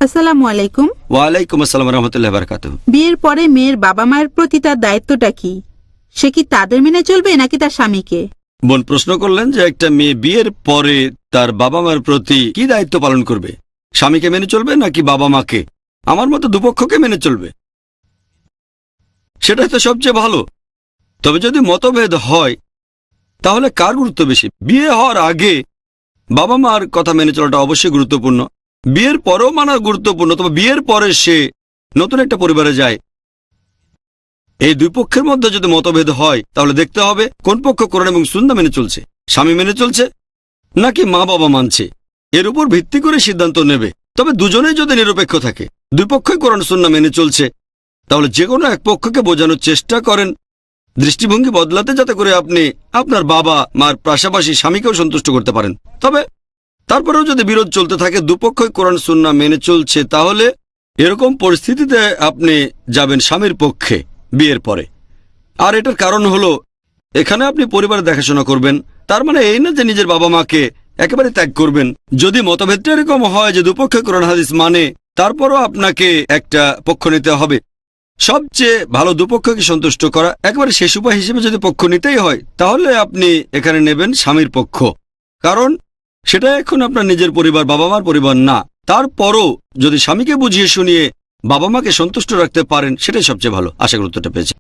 আসসালামু আলাইকুম। ওয়ালাইকুম আসসালাম রহমতুল্লাহ বারাকাতুহু। বিয়ের পরে মেয়ের বাবা মায়ের প্রতি তার দায়িত্বটা কি? সে কি তাদের মেনে চলবে নাকি তার স্বামীকে? বোন প্রশ্ন করলেন যে একটা মেয়ে বিয়ের পরে তার বাবা মার প্রতি কি দায়িত্ব পালন করবে, স্বামীকে মেনে চলবে নাকি বাবা মাকে? আমার মতো দুপক্ষকে মেনে চলবে, সেটাই তো সবচেয়ে ভালো। তবে যদি মতভেদ হয় তাহলে কার গুরুত্ব বেশি? বিয়ে হওয়ার আগে বাবা মার কথা মেনে চলাটা অবশ্যই গুরুত্বপূর্ণ, বিয়ের পরেও মানা গুরুত্বপূর্ণ। তবে বিয়ের পরে সে নতুন একটা পরিবারে যায়, এই দুই পক্ষের মধ্যে যদি মতভেদ হয় তাহলে দেখতে হবে কোন পক্ষ কোরআন এবং সুন্নাহ মেনে চলছে, স্বামী মেনে চলছে নাকি মা বাবা মানছে, এর উপর ভিত্তি করে সিদ্ধান্ত নেবে। তবে দুজনেই যদি নিরপেক্ষ থাকে, দুই পক্ষই কোরআন সুন্নাহ মেনে চলছে, তাহলে যে কোনো এক পক্ষকে বোঝানোর চেষ্টা করেন, দৃষ্টিভঙ্গি বদলাতে, যাতে করে আপনি আপনার বাবা মার পাশাপাশি স্বামীকেও সন্তুষ্ট করতে পারেন। তবে তারপরেও যদি বিরোধ চলতে থাকে, দুপক্ষই কোরআন সুন্নাহ মেনে চলছে, তাহলে এরকম পরিস্থিতিতে আপনি যাবেন স্বামীর পক্ষে বিয়ের পরে। আর এটার কারণ হলো, এখানে আপনি পরিবারের দেখাশোনা করবেন, তার মানে এই না যে নিজের বাবা মাকে একেবারে ত্যাগ করবেন। যদি মতভেদটা এরকম হয় যে দুপক্ষে কোরআন হাদিস মানে, তারপরও আপনাকে একটা পক্ষ নিতে হবে। সবচেয়ে ভালো দুপক্ষকে সন্তুষ্ট করা, একেবারে শেষ উপায় হিসেবে যদি পক্ষ নিতেই হয় তাহলে আপনি এখানে নেবেন স্বামীর পক্ষ, কারণ সেটা এখন আপনার নিজের পরিবার, বাবা মার পরিবার না। তারপরও যদি স্বামীকে বুঝিয়ে শুনিয়ে বাবা মাকে সন্তুষ্ট রাখতে পারেন, সেটাই সবচেয়ে ভালো। আশা করি উত্তরটা পেয়েছেন।